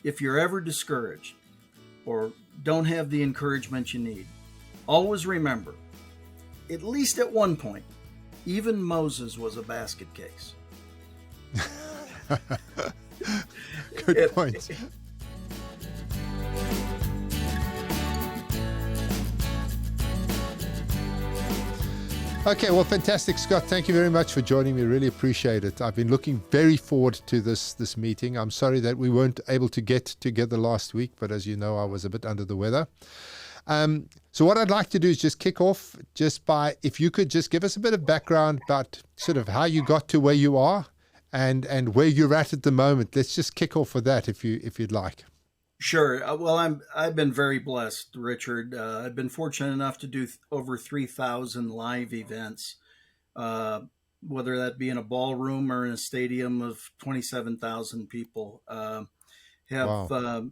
if you're ever discouraged or don't have the encouragement you need, always remember, at least at one point, even Moses was a basket case. Good point. Okay, well, fantastic, Scott. Thank you very much for joining me. Really appreciate it. I've been looking very forward to this meeting. I'm sorry that we weren't able to get together last week, but as you know, I was a bit under the weather. So what I'd like to do is just kick off just by, if you could just give us a bit of background about sort of how you got to where you are and where you're at the moment. Let's just kick off with that if you'd like. Sure. Well, I've been very blessed, Richard. I've been fortunate enough to do over 3,000 live events, whether that be in a ballroom or in a stadium of 27,000 people. Have Wow.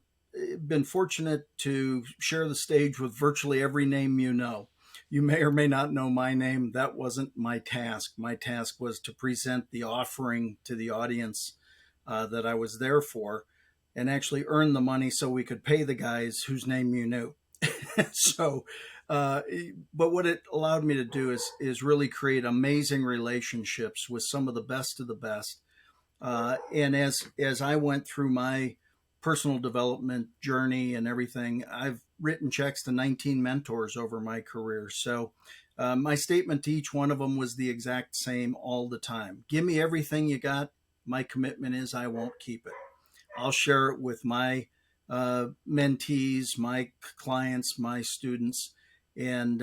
Been fortunate to share the stage with virtually every name you know. You may or may not know my name. That wasn't my task. My task was to present the offering to the audience that I was there for, and actually earn the money so we could pay the guys whose name you knew. So, but what it allowed me to do is really create amazing relationships with some of the best. And as I went through my personal development journey and everything, I've written checks to 19 mentors over my career. So my statement to each one of them was the exact same all the time. Give me everything you got. My commitment is I won't keep it. I'll share it with my mentees, my clients, my students. And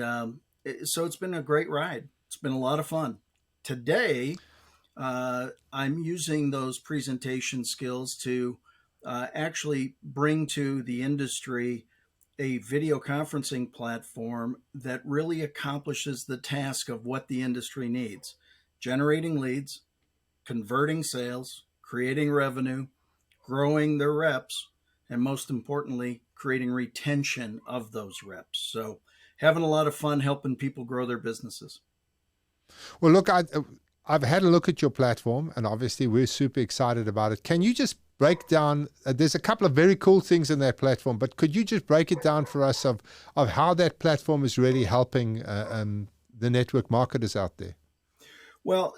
so it's been a great ride. It's been a lot of fun. Today, I'm using those presentation skills to actually bring to the industry a video conferencing platform that really accomplishes the task of what the industry needs: generating leads, converting sales, creating revenue, growing their reps, and most importantly, creating retention of those reps. So, having a lot of fun helping people grow their businesses. Well, look, I've had a look at your platform, and obviously we're super excited about it. Can you just break down, there's a couple of very cool things in that platform, but could you just break it down for us of how that platform is really helping the network marketers out there? Well,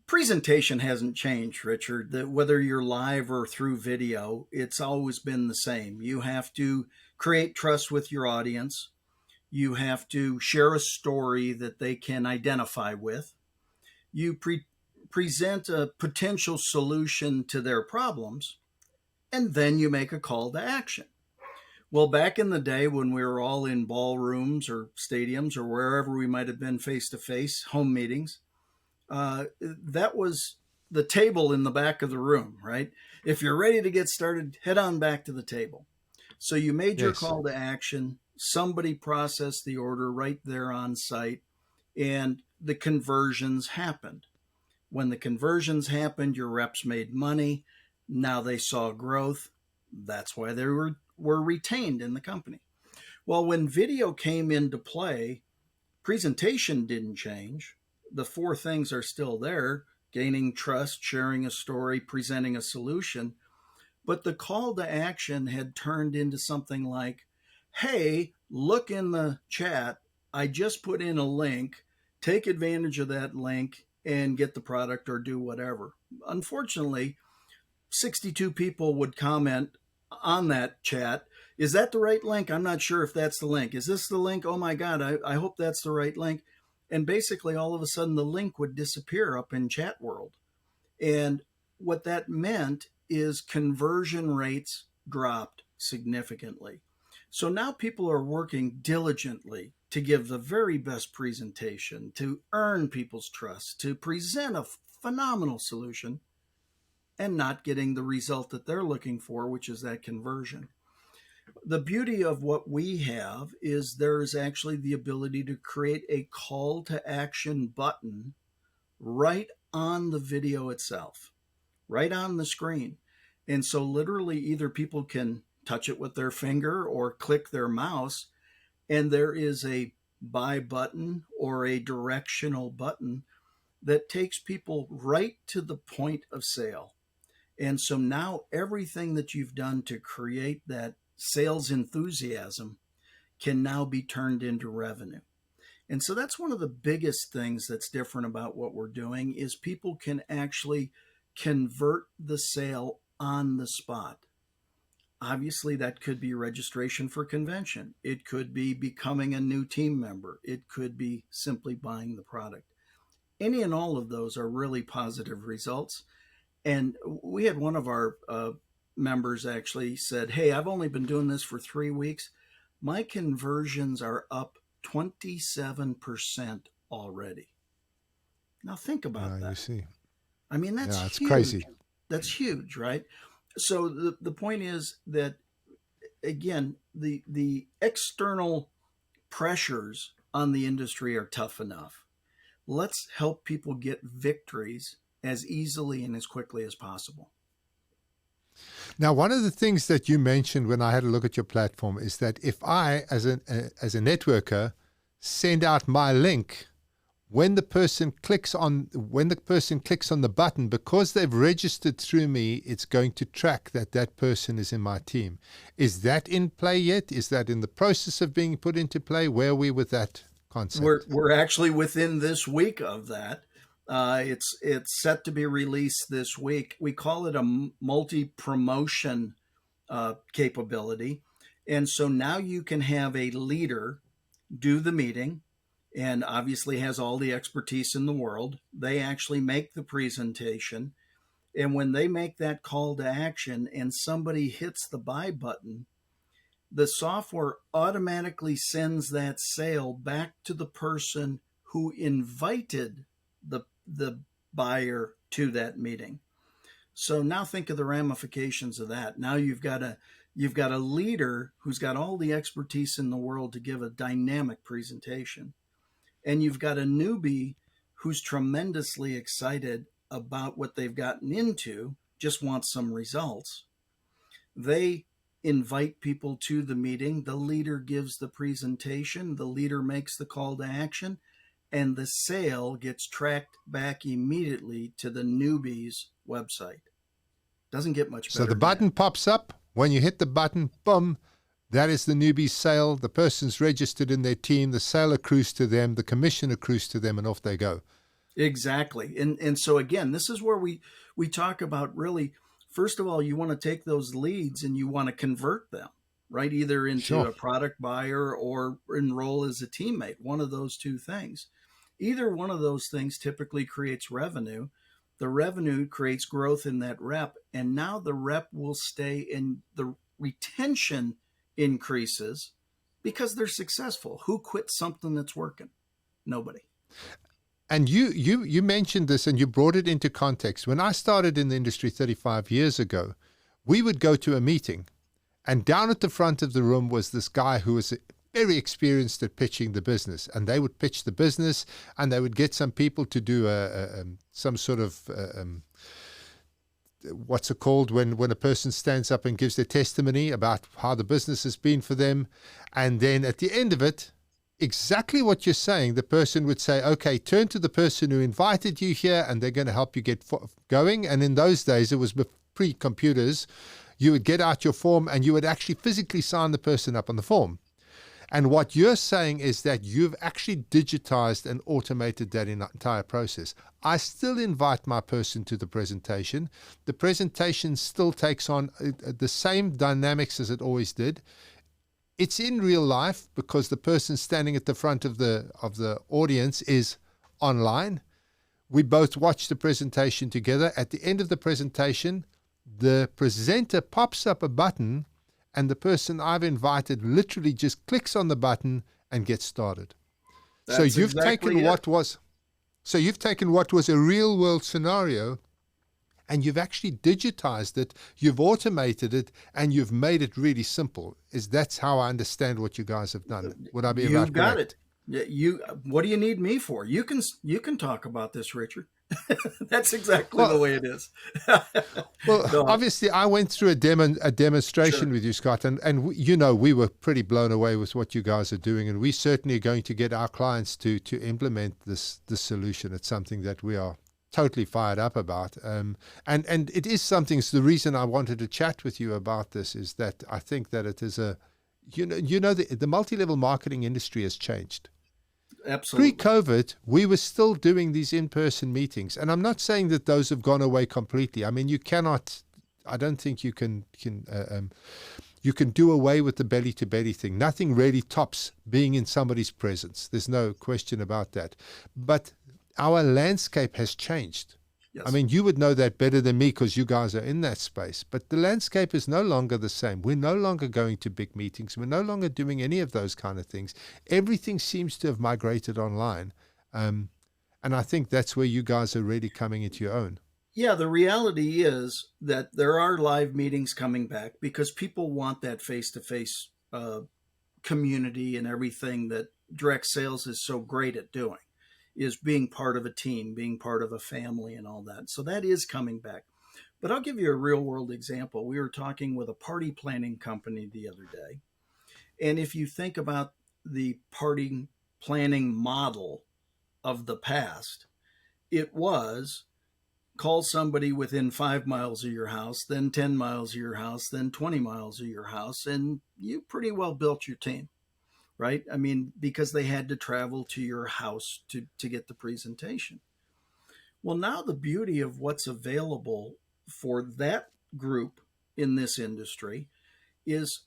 presentation hasn't changed, Richard. Whether you're live or through video, it's always been the same. You have to create trust with your audience. You have to share a story that they can identify with. You present a potential solution to their problems, and then you make a call to action. Well, back in the day when we were all in ballrooms or stadiums or wherever we might have been face to face, home meetings, that was the table in the back of the room, right? If you're ready to get started, head on back to the table. So you made your Yes. call to action. Somebody processed the order right there on site, and the conversions happened. When the conversions happened, your reps made money. Now they saw growth. That's why they were retained in the company. Well, when video came into play, presentation didn't change. The four things are still there: gaining trust, sharing a story, presenting a solution. But the call to action had turned into something like, hey, look in the chat. I just put in a link. Take advantage of that link and get the product or do whatever. Unfortunately, 62 people would comment on that chat. Is that the right link? I'm not sure if that's the link. Is this the link? Oh my God, I hope that's the right link. And basically, all of a sudden, the link would disappear up in chat world. And what that meant is conversion rates dropped significantly. So now people are working diligently to give the very best presentation, to earn people's trust, to present a phenomenal solution, and not getting the result that they're looking for, which is that conversion. The beauty of what we have is there's actually the ability to create a call to action button right on the video itself, right on the screen. And so literally either people can touch it with their finger or click their mouse, and there is a buy button or a directional button that takes people right to the point of sale. And so now everything that you've done to create that sales enthusiasm can now be turned into revenue. And so that's one of the biggest things that's different about what we're doing is people can actually convert the sale on the spot. Obviously, that could be registration for convention. It could be becoming a new team member. It could be simply buying the product. Any and all of those are really positive results. And we had one of our members actually said, "Hey, I've only been doing this for 3 weeks. My conversions are up 27% already." Now think about You that. see. I mean, that's Yeah, it's huge. crazy. That's huge, right? So the point is that again, the external pressures on the industry are tough enough. Let's help people get victories as easily and as quickly as possible. Now, one of the things that you mentioned when I had a look at your platform is that if I, as a networker, send out my link, when the person clicks on the button, because they've registered through me, it's going to track that that person is in my team. Is that in play yet? Is that in the process of being put into play? Where are we with that concept? We're actually within this week of that. It's set to be released this week. We call it a multi promotion capability, and so now you can have a leader do the meeting, and obviously has all the expertise in the world. They actually make the presentation, and when they make that call to action, and somebody hits the buy button, the software automatically sends that sale back to the person who invited the buyer to that meeting. So now think of the ramifications of that. Now you've got a leader who's got all the expertise in the world to give a dynamic presentation, and you've got a newbie who's tremendously excited about what they've gotten into, just wants some results. They invite people to the meeting. The leader gives the presentation. The leader makes the call to action, and the sale gets tracked back immediately to the newbie's website. Doesn't get much better So the than button that. pops up. When you hit the button, boom, that is the newbie's sale. The person's registered in their team. The sale accrues to them. The commission accrues to them, and off they go. Exactly. And so again, this is where we talk about really, first of all, you want to take those leads and you want to convert them, right? Either into Sure. a product buyer or enroll as a teammate, one of those two things. Either one of those things typically creates revenue. The revenue creates growth in that rep, and now the rep will stay, and the retention increases because they're successful. Who quits something that's working? Nobody. And you mentioned this and you brought it into context. When I started in the industry 35 years ago, we would go to a meeting, and down at the front of the room was this guy who was very experienced at pitching the business. And they would pitch the business, and they would get some people to do some sort of what's it called when a person stands up and gives their testimony about how the business has been for them. And then at the end of it, exactly what you're saying, the person would say, okay, turn to the person who invited you here, and they're going to help you get going. And in those days, it was pre-computers. You would get out your form and you would actually physically sign the person up on the form. And what you're saying is that you've actually digitized and automated that entire process. I still invite my person to the presentation. The presentation still takes on the same dynamics as it always did. It's in real life because the person standing at the front of the audience is online. We both watch the presentation together. At the end of the presentation, the presenter pops up a button, and the person I've invited literally just clicks on the button and gets started. So That's you've exactly taken it. what was a real world scenario, and you've actually digitized it, you've automated it, and you've made it really simple. That's how I understand what you guys have done. Would I be You've about got correct? it. What do you need me for? You can talk about this, Richard. That's exactly the Well, way it is. well, No, obviously, I went through a demonstration sure. with you, Scott, and we were pretty blown away with what you guys are doing, and we certainly are going to get our clients to implement this solution. It's something that we are totally fired up about. And it is something. So the reason I wanted to chat with you about this is that I think that it is a, the multi-level marketing industry has changed. Absolutely. Pre-COVID, we were still doing these in-person meetings, and I'm not saying that those have gone away completely. I mean, you cannot. I don't think you can do away with the belly to belly thing. Nothing really tops being in somebody's presence. There's no question about that. But our landscape has changed. I Yes. mean, you would know that better than me because you guys are in that space. But the landscape is no longer the same. We're no longer going to big meetings. We're no longer doing any of those kind of things. Everything seems to have migrated online. Um, and I think that's where you guys are really coming into your own. Yeah, the reality is that there are live meetings coming back because people want that face to face community and everything that direct sales is so great at doing is being part of a team, being part of a family, and all that. So that is coming back. But I'll give you a real world example. We were talking with a party planning company the other day. And if you think about the party planning model of the past, it was call somebody within 5 miles of your house, then 10 miles of your house, then 20 miles of your house, and you pretty well built your team, right? I mean, because they had to travel to your house to get the presentation. Well, now the beauty of what's available for that group in this industry is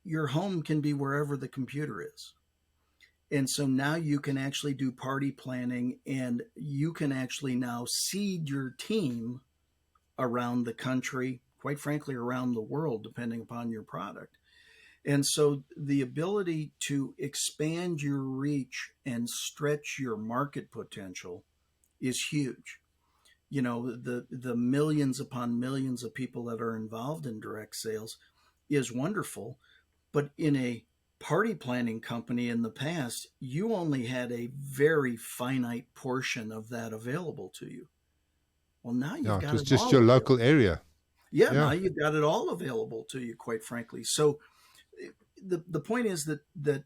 your home can be wherever the computer is. And so now you can actually do party planning and you can actually now seed your team around the country, quite frankly, around the world, depending upon your product. And so the ability to expand your reach and stretch your market potential is huge. You know, the millions upon millions of people that are involved in direct sales is wonderful, but in a party planning company in the past, you only had a very finite portion of that available to you. Well, now you've Yeah, it got was it just all your available. local area. Yeah, now Yeah. you've got it all available to you, quite frankly. So the point is that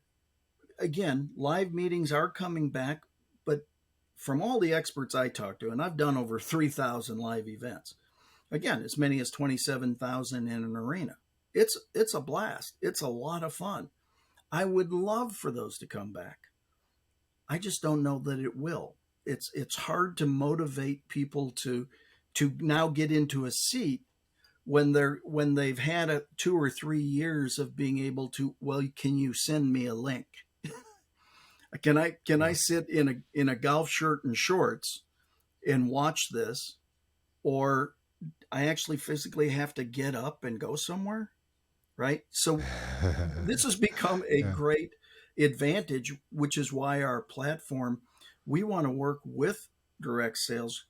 again, live meetings are coming back, but from all the experts I talk to, and I've done over 3,000 live events, again, as many as 27,000 in an arena. It's a blast. It's a lot of fun. I would love for those to come back. I just don't know that it will. It's hard to motivate people to now get into a seat when they've had 2 or 3 years of being able to, well, can you send me a link? Can I Yeah. sit in a golf shirt and shorts and watch this, or I actually physically have to get up and go somewhere, right? So this has become a Yeah. great advantage, which is why our platform, we want to work with direct sales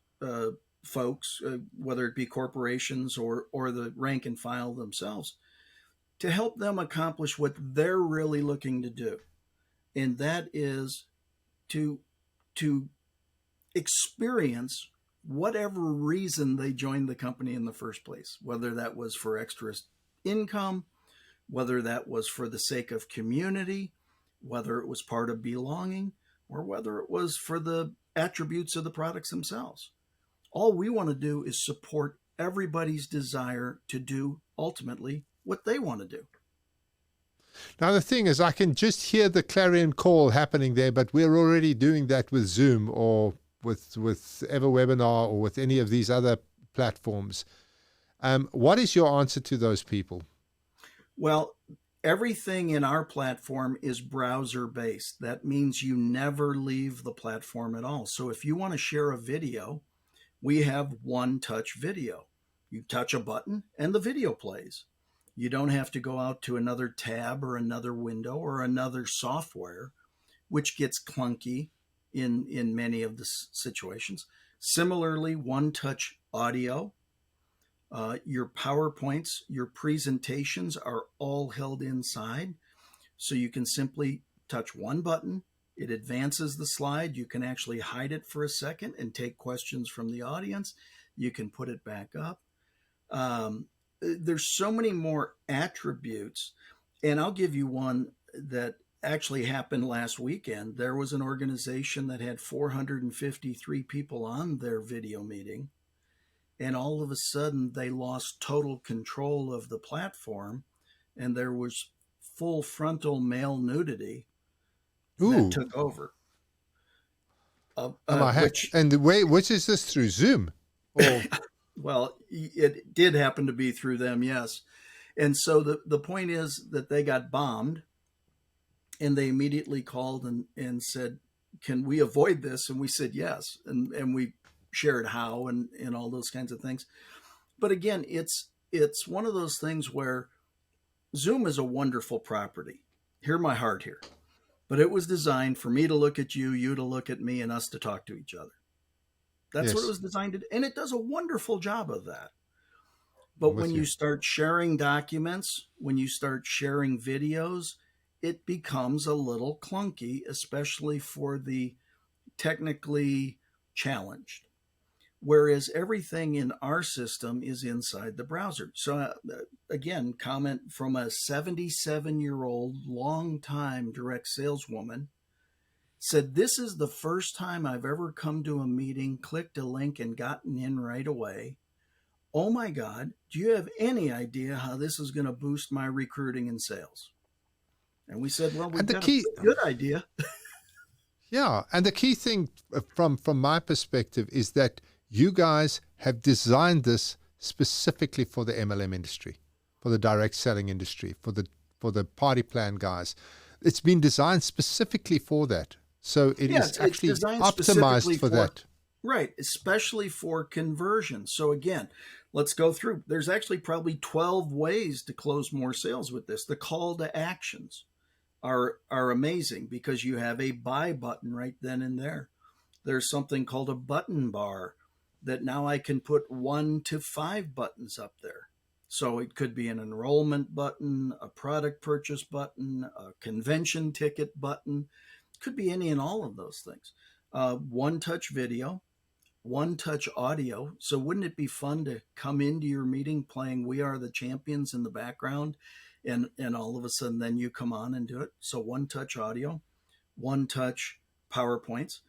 folks, whether it be corporations or the rank and file themselves, to help them accomplish what they're really looking to do, and that is to to experience whatever reason they joined the company in the first place, whether that was for extra income, whether that was for the sake of community, whether it was part of belonging, or whether it was for the attributes of the products themselves. All we want to do is support everybody's desire to do ultimately what they want to do. Now the thing is, I can just hear the clarion call happening there, but we're already doing that with Zoom or with EverWebinar or with any of these other platforms. What is your answer to those people? Well, everything in our platform is browser based. That means you never leave the platform at all. So if you want to share a video, we have one touch video. You touch a button and the video plays. You don't have to go out to another tab or another window or another software, which gets clunky in many of the situations. Similarly, one touch audio. Your PowerPoints, your presentations are all held inside. So you can simply touch one button. It advances the slide. You can actually hide it for a second and take questions from the audience. You can put it back up. There's so many more attributes. And I'll give you one that actually happened last weekend. There was an organization that had 453 people on their video meeting, and all of a sudden they lost total control of the platform, and there was full frontal male nudity that Ooh, took over. am I hacked? Which, And which is this through Zoom? Or well, it did happen to be through them, yes. And so the point is that they got bombed, and they immediately called and said, "Can we avoid this?" And we said yes, and we shared how and all those kinds of things. But again, it's one of those things where Zoom is a wonderful property. Hear my heart here. But it was designed for me to look at you, you to look at me, and us to talk to each other. That's what it yes, was designed to do. And it does a wonderful job of that. But I'm when with you you. start sharing documents, when you start sharing videos, it becomes a little clunky, especially for the technically challenged. Whereas everything in our system is inside the browser. So, again, comment from a 77-year-old, long-time direct saleswoman said, "This is the first time I've ever come to a meeting, clicked a link, and gotten in right away. Oh my God, do you have any idea how this is going to boost my recruiting and sales?" And we said, "Well, And we've the got a key, pretty good idea." yeah, and the key thing from my perspective is that you guys have designed this specifically for the MLM industry, for the direct selling industry, for the party plan guys. It's been designed specifically for that. So it Yeah, is it's actually designed optimized specifically for for, that. right, especially for conversion. So again, let's go through. There's actually probably 12 ways to close more sales with this. The call to actions are amazing because you have a buy button right then and there. There's something called a button bar that now I can put 1 to 5 buttons up there. So it could be an enrollment button, a product purchase button, a convention ticket button. It could be any and all of those things. One touch video, one touch audio. So wouldn't it be fun to come into your meeting playing "We Are the Champions" in the background, and all of a sudden then you come on and do it? So one touch audio, one touch PowerPoints.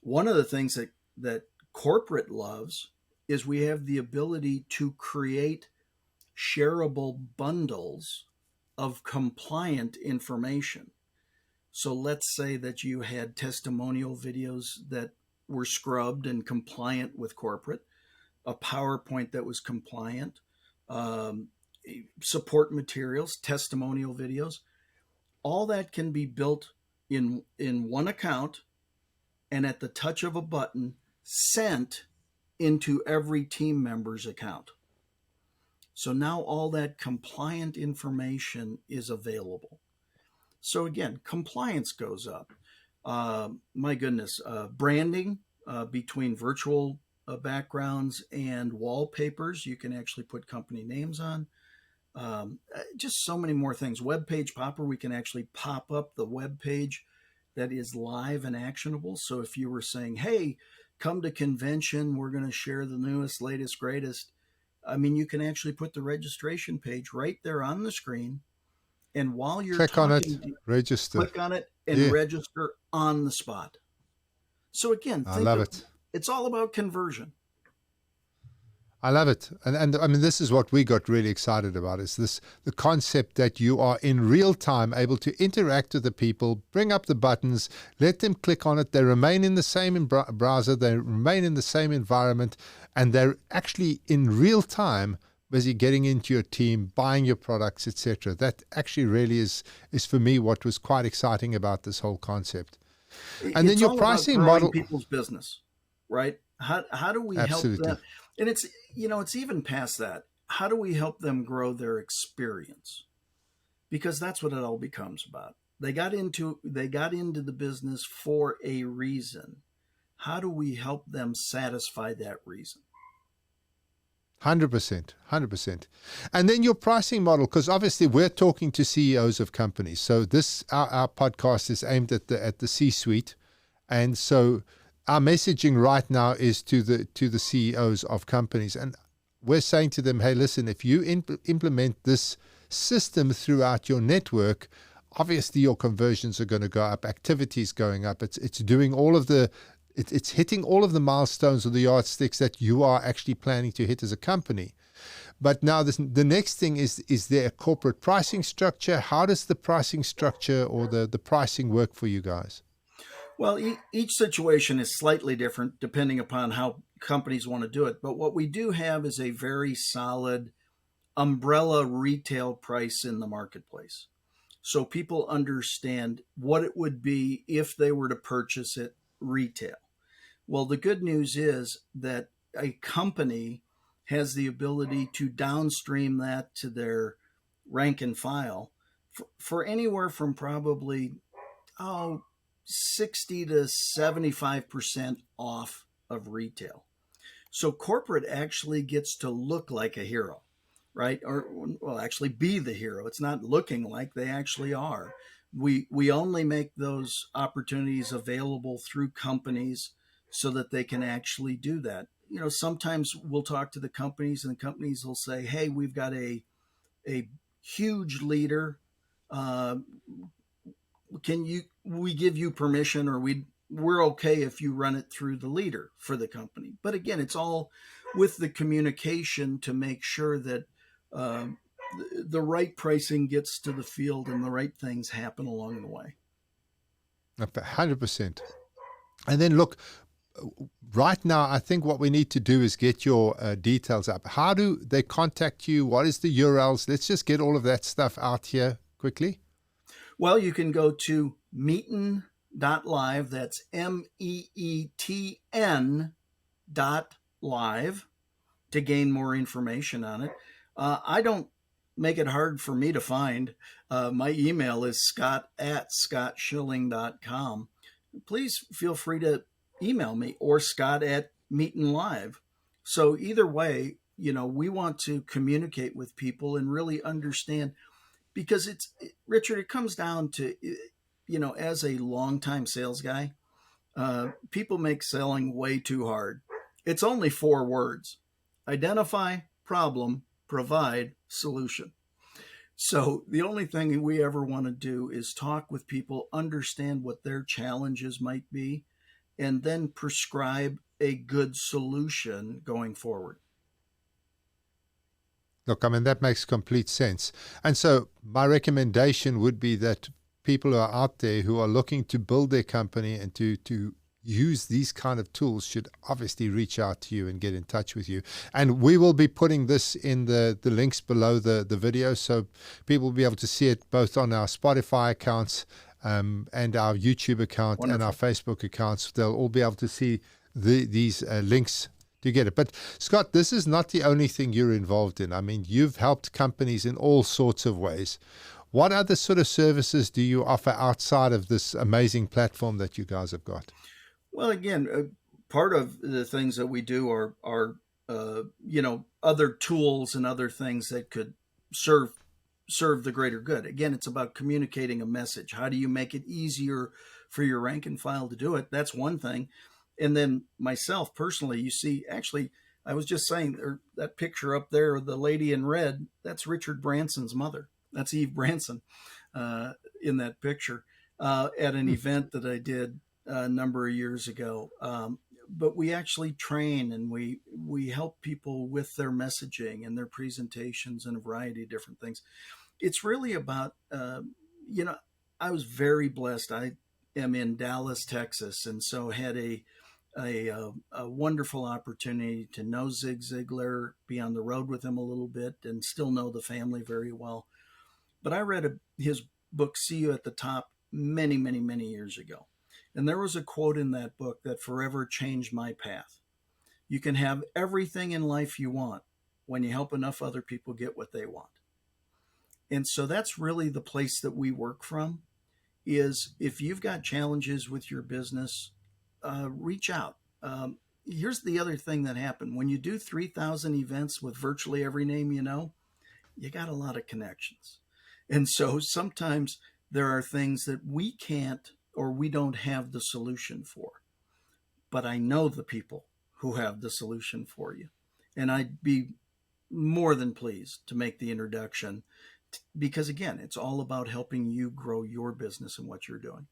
One of the things that corporate loves is we have the ability to create shareable bundles of compliant information. So let's say that you had testimonial videos that were scrubbed and compliant with corporate, a PowerPoint that was compliant, um, support materials, testimonial videos. All that can be built in one account, and at the touch of a button, sent into every team member's account. So now all that compliant information is available. So again, compliance goes up. My goodness, branding between virtual backgrounds and wallpapers, you can actually put company names on. Just so many more things. Web page popper, we can actually pop up the web page that is live and actionable. So if you were saying, "Hey, come to convention, we're going to share the newest, latest, greatest," I mean, you can actually put the registration page right there on the screen. And while you're Click on it, talking, register. click on it and Yeah, register on the spot. So again, I think love of, it. it's all about conversion. I love it. And I mean, this is what we got really excited about is this, the concept that you are in real time able to interact with the people, bring up the buttons, let them click on it. They remain in the same browser. They remain in the same environment, and they're actually in real time busy getting into your team, buying your products, etc. That actually really is for me what was quite exciting about this whole concept. And then It's your all about pricing growing model, people's business, right? How do we help them? absolutely. And it's, it's even past that. How do we help them grow their experience? Because that's what it all becomes about. They got into the business for a reason. How do we help them satisfy that reason? 100%, 100%. And then your pricing model, because obviously we're talking to CEOs of companies. So this our podcast is aimed at the C-suite, and so our messaging right now is to the CEOs of companies, and we're saying to them, hey, listen, if you implement this system throughout your network, obviously your conversions are going to go up, activities going up. It's doing all of the it's hitting all of the milestones or the yardsticks that you are actually planning to hit as a company. But now the next thing is there a corporate pricing structure? How does the pricing structure or the pricing work for you guys? Well, each situation is slightly different depending upon how companies want to do it. But what we do have is a very solid umbrella retail price in the marketplace. So people understand what it would be if they were to purchase it retail. Well, the good news is that a company has the ability to downstream that to their rank and file for anywhere from probably, oh, 60 to 75% off of retail. So corporate actually gets to look like a hero, right? Or, well, actually be the hero. It's not looking like, they actually are. We only make those opportunities available through companies so that they can actually do that. Sometimes we'll talk to the companies, and the companies will say, "Hey, we've got a huge leader. Uh, can you we give you permission, or we're okay if you run it through the leader for the company." But again, it's all with the communication to make sure that um, the right pricing gets to the field and the right things happen along the way. 100%. And then look, right now, I think what we need to do is get your details up. How do they contact you? What is the URLs? Let's just get all of that stuff out here quickly. Well, you can go to meeten.live. That's MEETN.live to gain more information on it. I don't make it hard for me to find. My email is scott@scottschilling.com. Please feel free to email me, or scott@Meetin Live. So either way, we want to communicate with people and really understand, because Richard, it comes down to, as a longtime sales guy, people make selling way too hard. It's only 4 words: identify, problem, provide, solution. So the only thing we ever want to do is talk with people, understand what their challenges might be, and then prescribe a good solution going forward. Look, I mean, that makes complete sense. And so my recommendation would be that people who are out there who are looking to build their company and to use these kind of tools should obviously reach out to you and get in touch with you. And we will be putting this in the links below the video, so people will be able to see it both on our Spotify accounts and our YouTube account. Wonderful. And our Facebook accounts. They'll all be able to see these links to get it. But Scott, this is not the only thing you're involved in. I mean, you've helped companies in all sorts of ways. What other sort of services do you offer outside of this amazing platform that you guys have got? Well, again, part of the things that we do are other tools and other things that could serve the greater good. Again, it's about communicating a message. How do you make it easier for your rank and file to do it? That's one thing. And then myself personally, you see, actually, I was just saying, that picture up there, the lady in red, that's Richard Branson's mother. That's Eve Branson in that picture at an event that I did a number of years ago. But we actually train, and we help people with their messaging and their presentations and a variety of different things. It's really about, I was very blessed. I am in Dallas, Texas, and so had a wonderful opportunity to know Zig Ziglar, be on the road with him a little bit, and still know the family very well. But I read his book, See You at the Top, many, many, many years ago. And there was a quote in that book that forever changed my path. You can have everything in life you want when you help enough other people get what they want. And so that's really the place that we work from, is if you've got challenges with your business, reach out. Here's the other thing that happened. When you do 3,000 events with virtually every name you know, you got a lot of connections. And so sometimes there are things that we can't, or we don't have the solution for. But I know the people who have the solution for you. And I'd be more than pleased to make the introduction because again, it's all about helping you grow your business and what you're doing.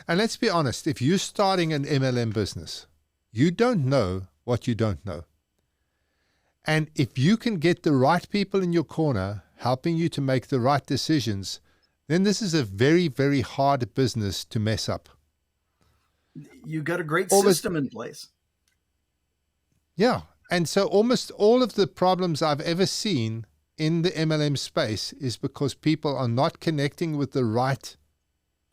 And let's be honest, if you're starting an MLM business, you don't know what you don't know. And if you can get the right people in your corner helping you to make the right decisions, then this is a very, very hard business to mess up. You got a great Almost, system in place. yeah. And so almost all of the problems I've ever seen in the MLM space is because people are not connecting with the right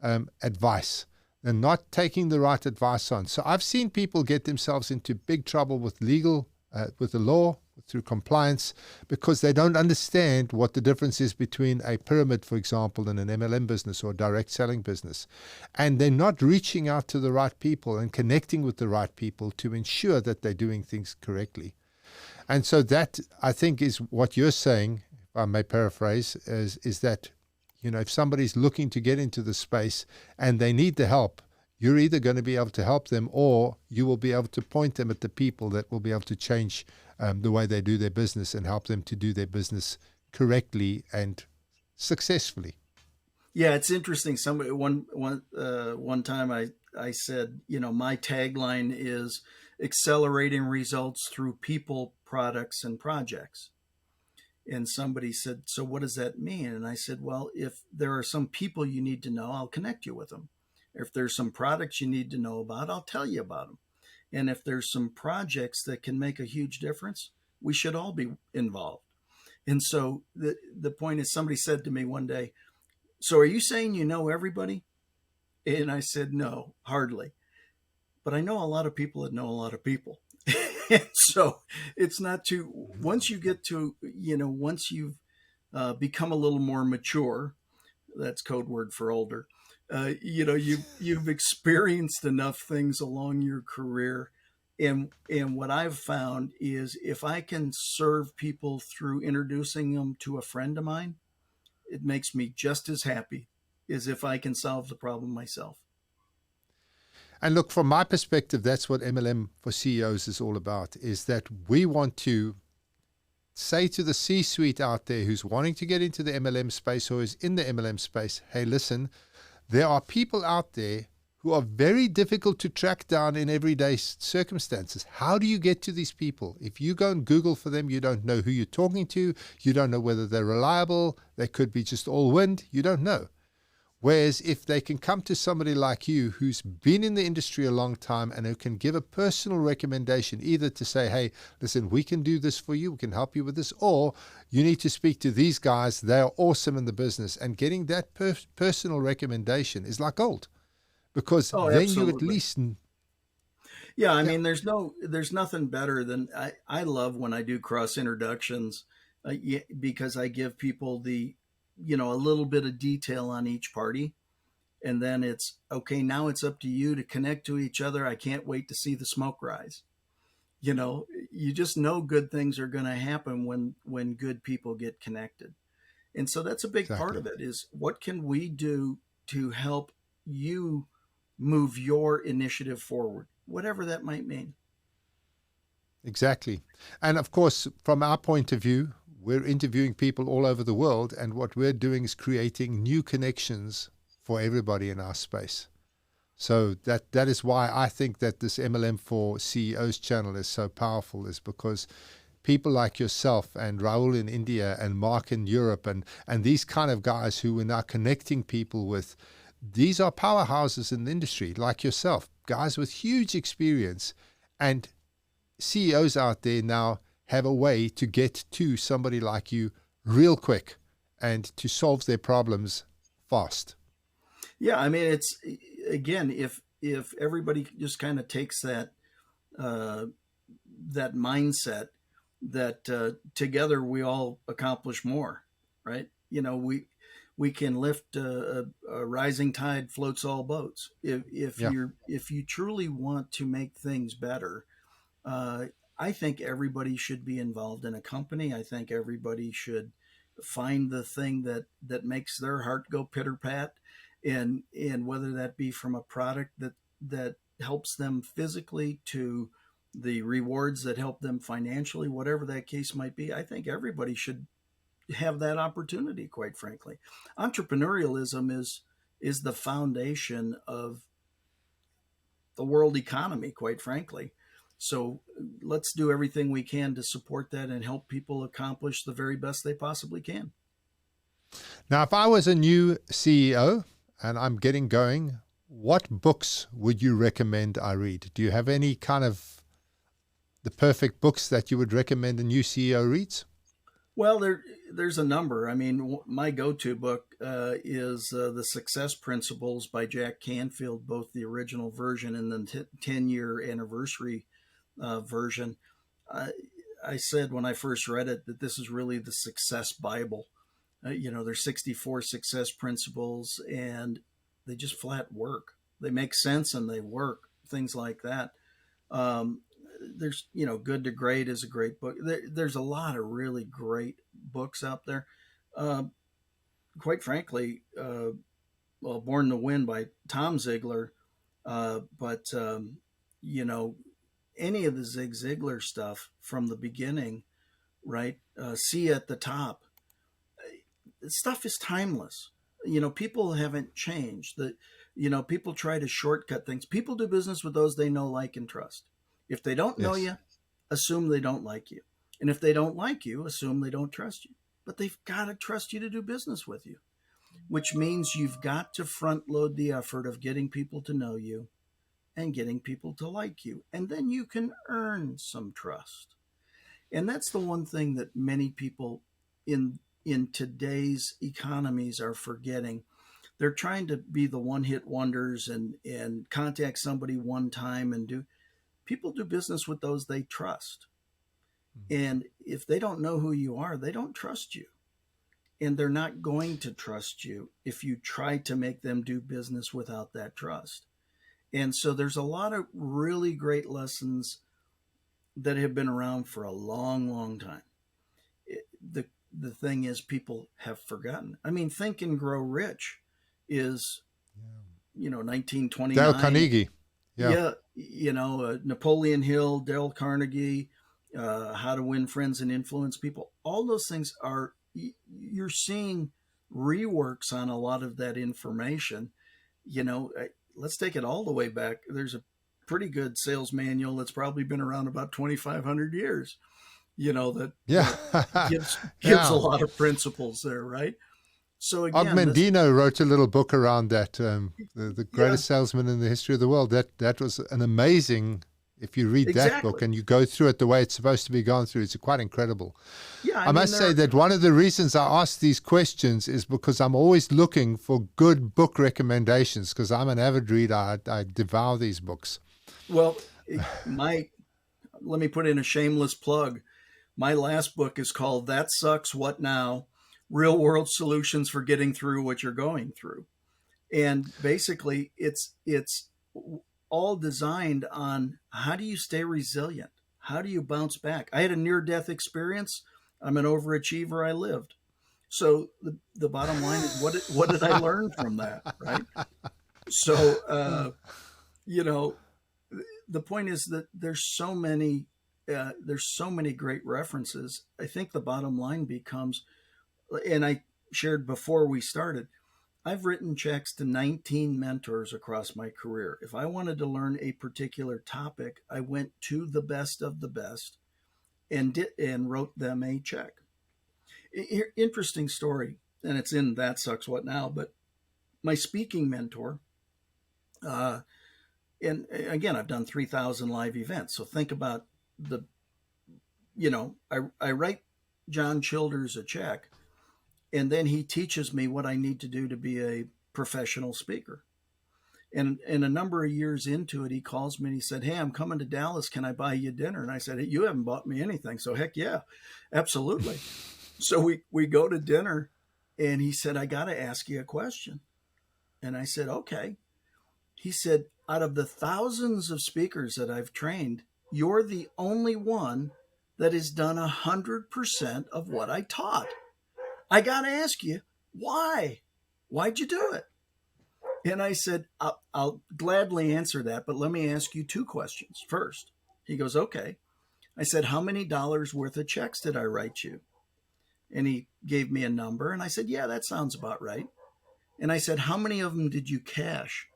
advice. They're not taking the right advice on. So I've seen people get themselves into big trouble with with the law, through compliance, because they don't understand what the difference is between a pyramid, for example, and an MLM business or a direct selling business. And they're not reaching out to the right people and connecting with the right people to ensure that they're doing things correctly. And so that, I think, is what you're saying, if I may paraphrase, is that, if somebody's looking to get into the space and they need the help, you're either going to be able to help them, or you will be able to point them at the people that will be able to change the way they do their business and help them to do their business correctly and successfully. Yeah, it's interesting. Somebody one time I said, my tagline is accelerating results through people, products, and projects. And somebody said, "So what does that mean?" And I said, "Well, if there are some people you need to know, I'll connect you with them. If there's some products you need to know about, I'll tell you about them. And if there's some projects that can make a huge difference, we should all be involved." And so the point is, somebody said to me one day, "So are you saying you know everybody?" And I said, "No, hardly. But I know a lot of people that know a lot of people." So it's not too, once you get to, once you've become a little more mature, that's code word for older, you've experienced enough things along your career. And what I've found is, if I can serve people through introducing them to a friend of mine, it makes me just as happy as if I can solve the problem myself. And look, from my perspective, that's what MLM for CEOs is all about, is that we want to say to the C-suite out there who's wanting to get into the MLM space or is in the MLM space, hey, listen, there are people out there who are very difficult to track down in everyday circumstances. How do you get to these people? If you go and Google for them, you don't know who you're talking to. You don't know whether they're reliable. They could be just all wind. You don't know. Whereas if they can come to somebody like you who's been in the industry a long time and who can give a personal recommendation, either to say, hey, listen, we can do this for you, we can help you with this, or you need to speak to these guys, they're awesome in the business. And getting that personal recommendation is like gold, because Oh, then you at absolutely. least, Yeah, I yeah, mean, there's nothing better than, I love when I do cross introductions, because I give people a little bit of detail on each party, and then it's okay. Now it's up to you to connect to each other. I can't wait to see the smoke rise. You just know good things are going to happen when good people get connected, and so that's a big part exactly. of it. Is what can we do to help you move your initiative forward, whatever that might mean. Exactly. And of course, from our point of view, we're interviewing people all over the world, and what we're doing is creating new connections for everybody in our space. So that is why I think that this MLM for CEOs channel is so powerful, is because people like yourself and Raul in India and Mark in Europe and these kind of guys who we're now connecting people with, these are powerhouses in the industry like yourself, guys with huge experience. And CEOs out there now have a way to get to somebody like you real quick and to solve their problems fast. Yeah, I mean, it's, again, if everybody just kind of takes uh, that mindset, that together we all accomplish more, right? We can lift a rising tide floats all boats. Yeah, If you truly want to make things better, uh, I think everybody should be involved in a company. I think everybody should find the thing that makes their heart go pitter pat, and whether that be from a product that helps them physically, to the rewards that help them financially, whatever that case might be. I think everybody should have that opportunity, quite frankly. Entrepreneurialism is the foundation of the world economy, quite frankly. So let's do everything we can to support that and help people accomplish the very best they possibly can. Now, if I was a new CEO and I'm getting going, what books would you recommend I read? Do you have any kind of the perfect books that you would recommend a new CEO reads? Well, there's a number. I mean, my go-to book is The Success Principles by Jack Canfield, both the original version and the 10-year anniversary version. I, I said when I first read it that this is really the success Bible. There's 64 success principles, and they just flat work. They make sense and they work. Things like that. Um, there's Good to Great is a great book. There's a lot of really great books out there. Uh, Quite frankly, well, Born to Win by Tom Ziegler, but you know, any of the Zig Ziglar stuff from the beginning, right? See at the top, stuff is timeless. People haven't changed. People try to shortcut things. People do business with those they know, like, and trust. If they don't know Yes. you, assume they don't like you. And if they don't like you, assume they don't trust you. But they've got to trust you to do business with you, which means you've got to front load the effort of getting people to know you and getting people to like you. And then you can earn some trust. And that's the one thing that many people in today's economies are forgetting. They're trying to be the one hit wonders and contact somebody one time and do people do business with those they trust. And if they don't know who you are, they don't trust you. And they're not going to trust you if you try to make them do business without that trust. And so there's a lot of really great lessons that have been around for a long, long time. The thing is, people have forgotten. I mean, Think and Grow Rich is, Dale 1929. Carnegie. Yeah. Yeah, Napoleon Hill, Dale Carnegie, How to Win Friends and Influence People. All those things are, you're seeing reworks on a lot of that information. Let's take it all the way back. There's a pretty good sales manual that's probably been around about 2,500 years. Yeah. That gives a Yeah. lot of principles there, right? So Og again, this Mandino wrote a little book around that, the yeah, greatest salesman in the history of the world. That was an amazing. If you read that book exactly. and you go through it the way it's supposed to be gone through, it's quite incredible. Yeah, I I mean must say there. that one of the reasons I ask these questions is because I'm always looking for good book recommendations because I'm an avid reader. I devour these books. Well, my let me put in a shameless plug. My last book is called That Sucks, What Now? Real World Solutions for Getting Through What You're Going Through. And basically it's all designed on how do you stay resilient? How do you bounce back? I had a near death experience. I'm an overachiever. I lived. So the bottom line is what did I learn from that, right? So you know the point is that there's so many great references. I think the bottom line becomes, and I shared before we started, I've written checks to 19 mentors across my career. If I wanted to learn a particular topic, I went to the best of the best and wrote them a check. Interesting story, and it's in That Sucks What Now. But my speaking mentor, uh, and again, I've done 3,000 live events. So think about the, I write John Childers a check, and then he teaches me what I need to do to be a professional speaker. And a number of years into it, he calls me and he said, "Hey, I'm coming to Dallas. Can I buy you dinner?" And I said, "Hey, you haven't bought me anything." So heck yeah, absolutely. So we go to dinner, and he said, "I got to ask you a question." And I said, "Okay." He said, "Out of the thousands of speakers that I've trained, you're the only one that has done 100% of what I taught. I got to ask you, why? Why'd you do it?" And I said, I'll gladly answer that, but let me ask you two questions first. He goes, "Okay." I said, "How many dollars worth of checks did I write you?" And he gave me a number, and I said, yeah, that sounds about right. And I said, how many of them did you cash?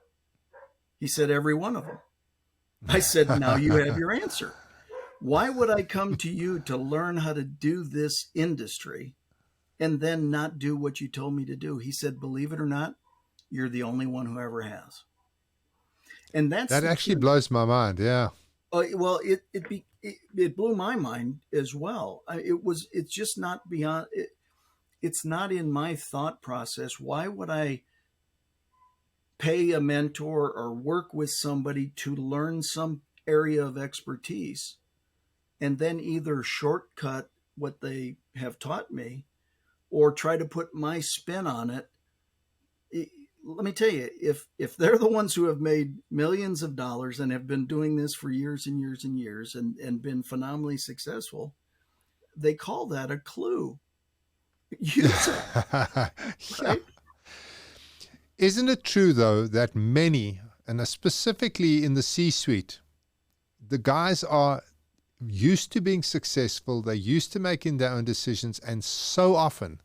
He said, every one of them. I said, now you have your answer. Why would I come to you to learn how to do this industry and then not do what you told me to do? He said, believe it or not, you're the only one who ever has. And that's That the actually truth. blows my mind. Yeah. Well, it blew my mind as well. It's just not beyond it, it's not in my thought process. Why would I pay a mentor or work with somebody to learn some area of expertise and then either shortcut what they have taught me or try to put my spin on it? Let me tell you, if they're the ones who have made millions of dollars and have been doing this for years and years and years and been phenomenally successful, they call that a clue. Use it, Yeah. right? Isn't it true, though, that many, and specifically in the C-suite, the guys are used to being successful, they're used to making their own decisions, and so often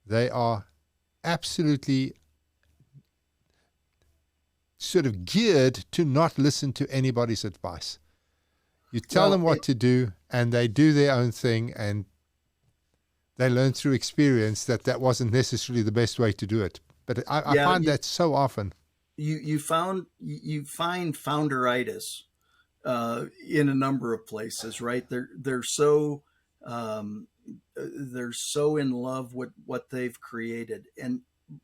they are absolutely sort of geared to not listen to anybody's advice. You tell them Well, what to do, and they do their own thing, and they learn through experience that that wasn't necessarily the best way to do it. But I yeah, find that so often. you find founderitis in a number of places, right? Um, they're so in love with what they've created, and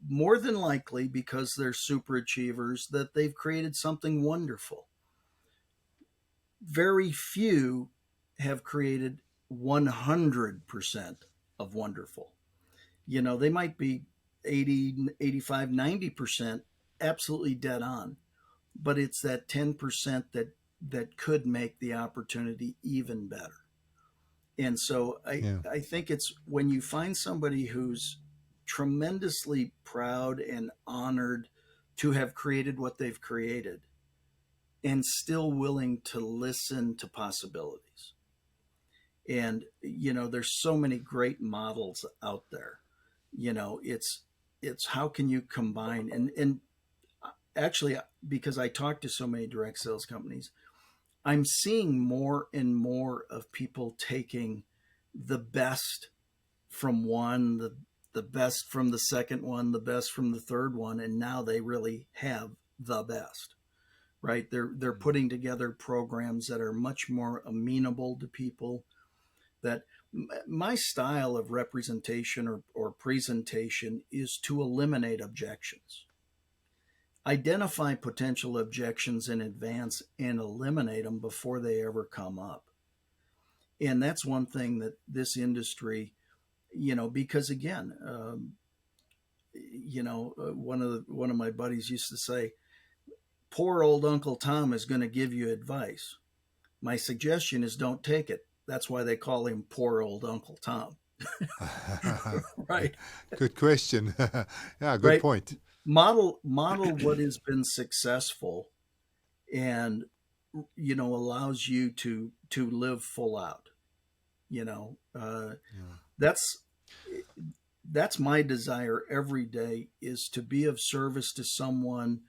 more than likely because they're super achievers, that they've created something wonderful. Very few have created 100% of wonderful. They might be 80, 85, 90% absolutely dead on, but it's that 10% that could make the opportunity even better. And so Yeah. I think it's when you find somebody who's tremendously proud and honored to have created what they've created and still willing to listen to possibilities. And there's so many great models out there. It's how can you combine, and actually, because I talk to so many direct sales companies, I'm seeing more and more of people taking the best from one, the best from the second one, the best from the third one, and now they really have the best. Right? They're putting together programs that are much more amenable to people. That my style of representation or presentation is to eliminate objections, identify potential objections in advance, and eliminate them before they ever come up. And that's one thing that this industry, because again, one of my buddies used to say, "Poor old Uncle Tom is going to give you advice. My suggestion is don't take it." That's why they call him poor old Uncle Tom. Right? Good question. Yeah, good Right? point. Model what has been successful, and allows you to live full out. You know, Yeah. that's that's my desire every day, is to be of service to someone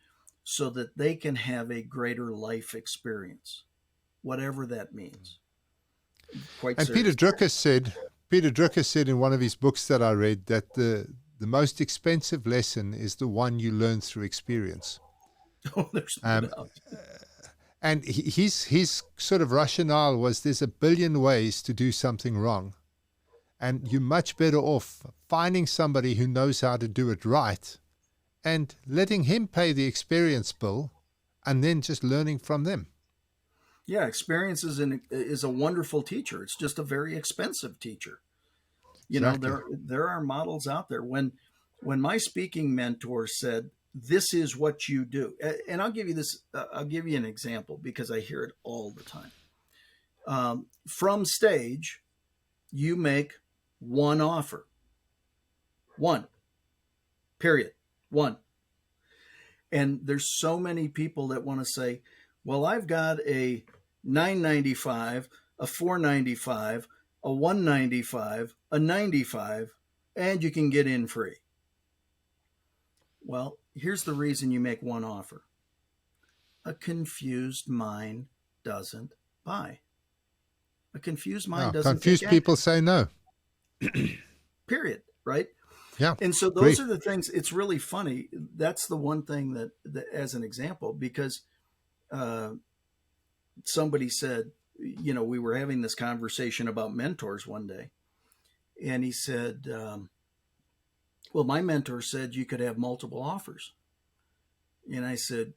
so that they can have a greater life experience, whatever that means. Quite And Peter seriously. Drucker said, Peter Drucker said in one of his books that I read that the most expensive lesson is the one you learn through experience. Oh, there's no Um, doubt. and his sort of rationale was there's a billion ways to do something wrong. And you're much better off finding somebody who knows how to do it right and letting him pay the experience bill and then just learning from them. Yeah, experience is a wonderful teacher. It's just a very expensive teacher. Exactly. There are models out there. When my speaking mentor said, "This is what you do," and I'll give you this. I'll give you an example because I hear it all the time. From stage, you make one offer. One. Period. One. And there's so many people that want to say, "Well, I've got a 995, a 495, a 195, a 95, and you can get in free. Well, here's the reason you make one offer. A confused mind doesn't buy. A confused mind Yeah, doesn't take confused people action. say no. Period. Right? Yeah, And so those agree. are the things. It's really funny. That's the one thing that as an example, because uh, somebody said, we were having this conversation about mentors one day, and he said, "Well, my mentor said you could have multiple offers," and I said,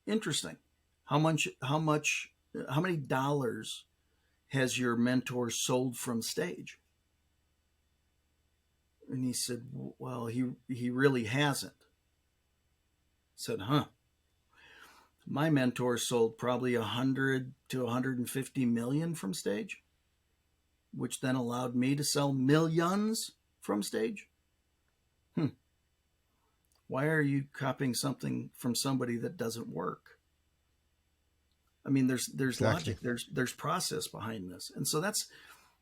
"Interesting. How much? How much? How many dollars has your mentor sold from stage?" And he said, "Well, he really hasn't." I said, "Huh." My mentor sold probably 100 to 150 million from stage, which then allowed me to sell millions from stage. Hmm. Why are you copying something from somebody that doesn't work? I mean, there's Exactly. logic, there's process behind this, and so that's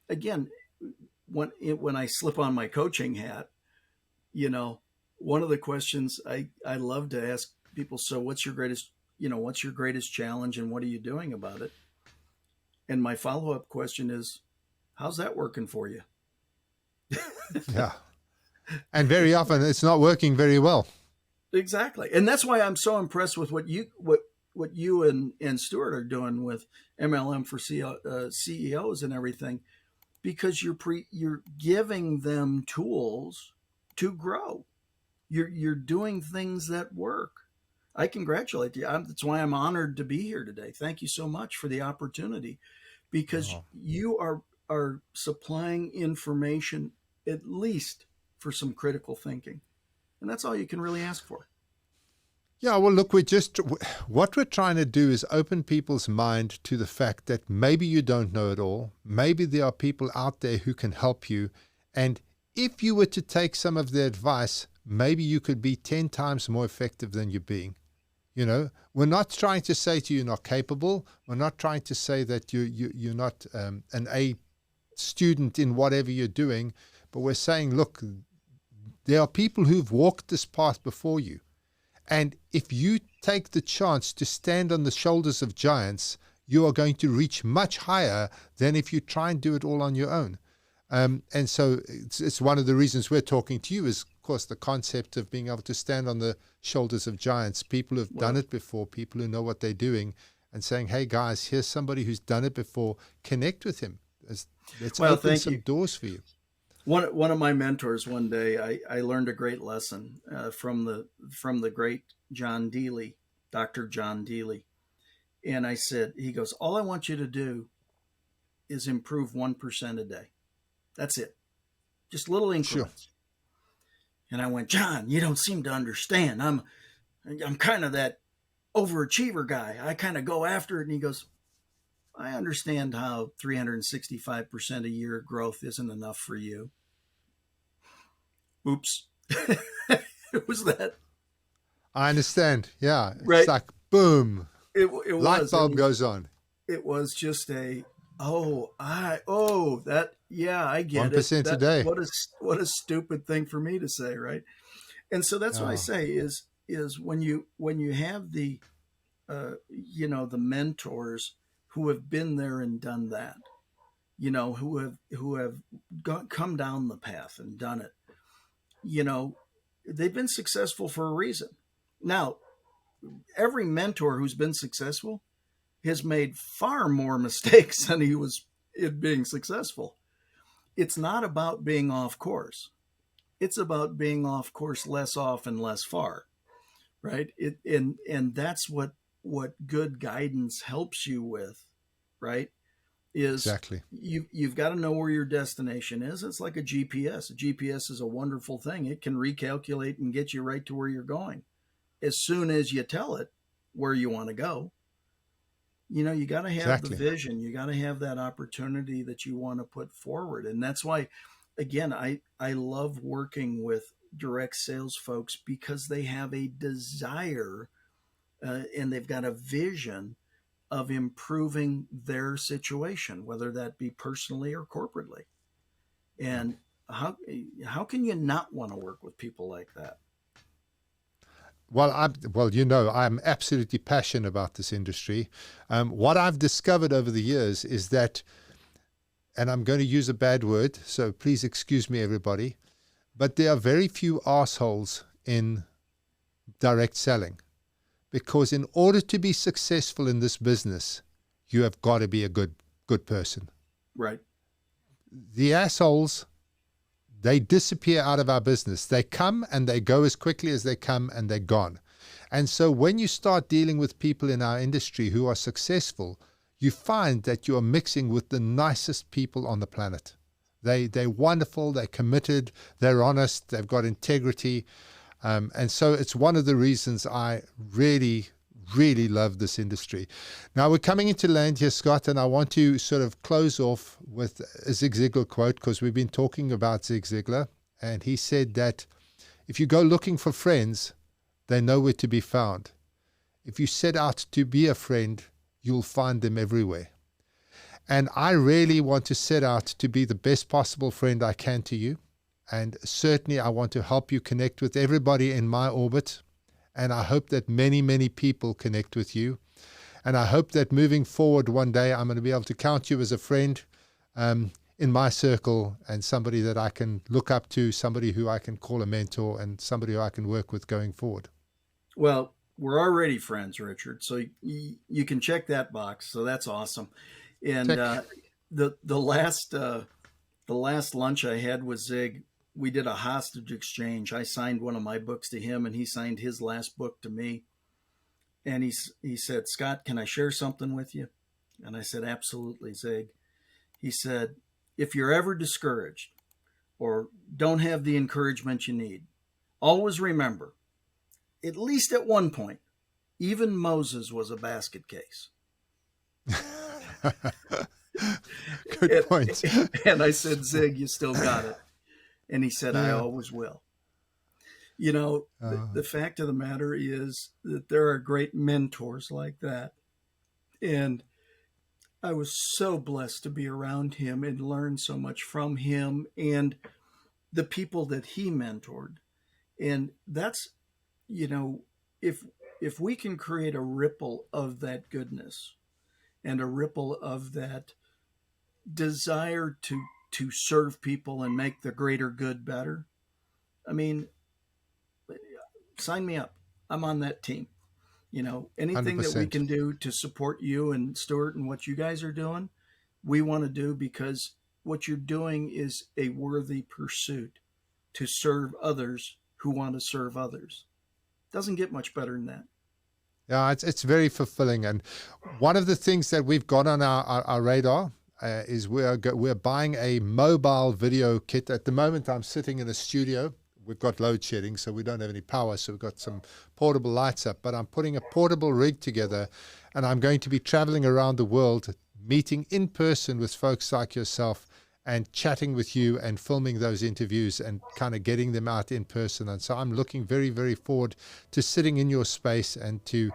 again when I slip on my coaching hat, you know, one of the questions I love to ask people. So, what's your greatest challenge, and what are you doing about it? And my follow up question is, how's that working for you? Yeah. And very often it's not working very well. Exactly, and that's why I'm so impressed with what you and Stuart are doing with MLM for CEOs and everything, because you're giving them tools to grow. You're doing things that work. I congratulate you. That's why I'm honored to be here today. Thank you so much for the opportunity, because Oh. you are supplying information at least for some critical thinking, and that's all you can really ask for. Yeah, well, look, what we're trying to do is open people's mind to the fact that maybe you don't know it all. Maybe there are people out there who can help you. And if you were to take some of their advice, maybe you could be 10 times more effective than you're being. We're not trying to say to you you're not capable. We're not trying to say that you're not an A student in whatever you're doing. But we're saying, look, there are people who've walked this path before you. And if you take the chance to stand on the shoulders of giants, you are going to reach much higher than if you try and do it all on your own. And so it's one of the reasons we're talking to you is, of course, the concept of being able to stand on the shoulders of giants, people who've done Well, it before, people who know what they're doing, and saying, hey, guys, here's somebody who's done it before. Connect with him. Let's well, open thank some you. doors for you. One of my mentors one day, I learned a great lesson from the great John Deely, Dr. John Deely. And I said, he goes, all I want you to do is improve 1% a day. That's it. Just little Sure. increments. And I went, John, you don't seem to understand. I'm kind of that overachiever guy. I kind of go after it. And he goes, I understand how 365% a year growth isn't enough for you. Oops. It was that, I understand. Yeah. It's right? like, boom, It light was. It bulb was goes on. it was just that, yeah, I get it. 1% a That day. what a stupid thing for me to say, right? And so that's what I Oh, say is when you have the mentors who have been there and done that, who have come down the path and done it, you know, they've been successful for a reason. Now, every mentor who's been successful has made far more mistakes than he was in being successful. It's not about being off course. It's about being off course less often, less far, right? And that's what good guidance helps you with, right? Is exactly. you've got to know where your destination is. It's like a GPS. A GPS is a wonderful thing. It can recalculate and get you right to where you're going as soon as you tell it where you want to go. You got to have the Exactly. vision. You got to have that opportunity that you want to put forward. And that's why, again, I love working with direct sales folks, because they have a desire, and they've got a vision of improving their situation, whether that be personally or corporately. And how can you not want to work with people like that? I'm absolutely passionate about this industry. What I've discovered over the years is that, and I'm going to use a bad word, so please excuse me, everybody, but there are very few assholes in direct selling, because in order to be successful in this business, you have got to be a good person. Right. The assholes, they disappear out of our business. They come and they go as quickly as they come, and they're gone. And so when you start dealing with people in our industry who are successful, you find that you are mixing with the nicest people on the planet. They're wonderful, they're committed, they're honest, they've got integrity. And so it's one of the reasons I really, really love this industry. Now we're coming into land here, Scott, and I want to sort of close off with a Zig Ziglar quote, because we've been talking about Zig Ziglar, and he said that if you go looking for friends, they're nowhere to be found. If you set out to be a friend, you'll find them everywhere. And I really want to set out to be the best possible friend I can to you. And certainly I want to help you connect with everybody in my orbit. And I hope that many, many people connect with you. And I hope that moving forward one day, I'm going to be able to count you as a friend in my circle, and somebody that I can look up to, somebody who I can call a mentor, and somebody who I can work with going forward. Well, we're already friends, Richard. So you can check that box. So that's awesome. And the last lunch I had with Zig, we did a hostage exchange. I signed one of my books to him, and he signed his last book to me. And he said, "Scott, can I share something with you?" And I said, "Absolutely, Zig." He said, "If you're ever discouraged or don't have the encouragement you need, always remember, at least at one point, even Moses was a basket case." Good point. And I said, "Zig, you still got it." And he said, "I always will." You know, the fact of the matter is that there are great mentors like that. And I was so blessed to be around him and learn so much from him and the people that he mentored. And that's, you know, if we can create a ripple of that goodness and a ripple of that desire to serve people and make the greater good better, I mean, sign me up. I'm on that team. You know, anything 100%. that we can do to support you and Stuart and what you guys are doing, we want to do, because what you're doing is a worthy pursuit to serve others who want to serve others. Doesn't get much better than that. Yeah, it's very fulfilling. And one of the things that we've got on our radar is we're buying a mobile video kit. At the moment, I'm sitting in a studio. We've got load shedding, so we don't have any power. So we've got some portable lights up. But I'm putting a portable rig together, and I'm going to be traveling around the world, meeting in person with folks like yourself, and chatting with you and filming those interviews and kind of getting them out in person. And so I'm looking very, very forward to sitting in your space and to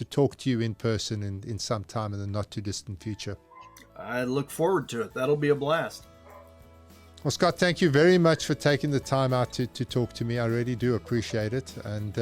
talk to you in person in some time in the not too distant future. I look forward to it. That'll be a blast. Well, Scott, thank you very much for taking the time out to talk to me. I really do appreciate it. And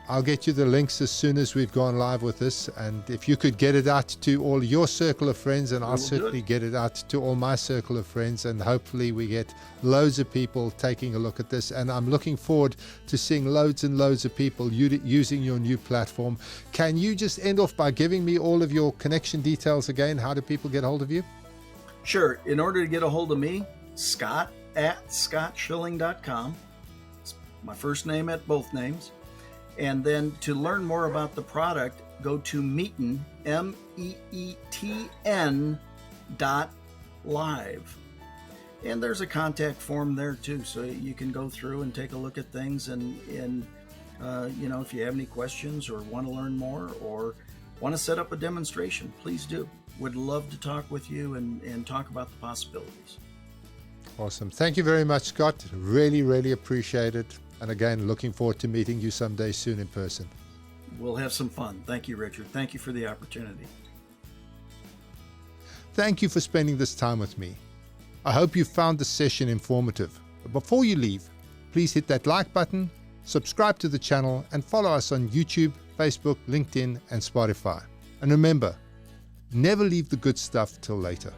I'll get you the links as soon as we've gone live with this. And if you could get it out to all your circle of friends, and I'll certainly get it out to all my circle of friends. And hopefully we get loads of people taking a look at this. And I'm looking forward to seeing loads and loads of people using your new platform. Can you just end off by giving me all of your connection details again? How do people get hold of you? Sure. In order to get a hold of me, Scott at scottschilling.com. It's my first name at both names. And then to learn more about the product, go to Meeten, MEETN.live. And there's a contact form there too, so you can go through and take a look at things. And if you have any questions or want to learn more or want to set up a demonstration, please do. Would love to talk with you and talk about the possibilities. Awesome. Thank you very much, Scott. Really, really appreciate it. And again, looking forward to meeting you someday soon in person. We'll have some fun. Thank you, Richard. Thank you for the opportunity. Thank you for spending this time with me. I hope you found this session informative. But before you leave, please hit that like button, subscribe to the channel, and follow us on YouTube, Facebook, LinkedIn, and Spotify. And remember, never leave the good stuff till later.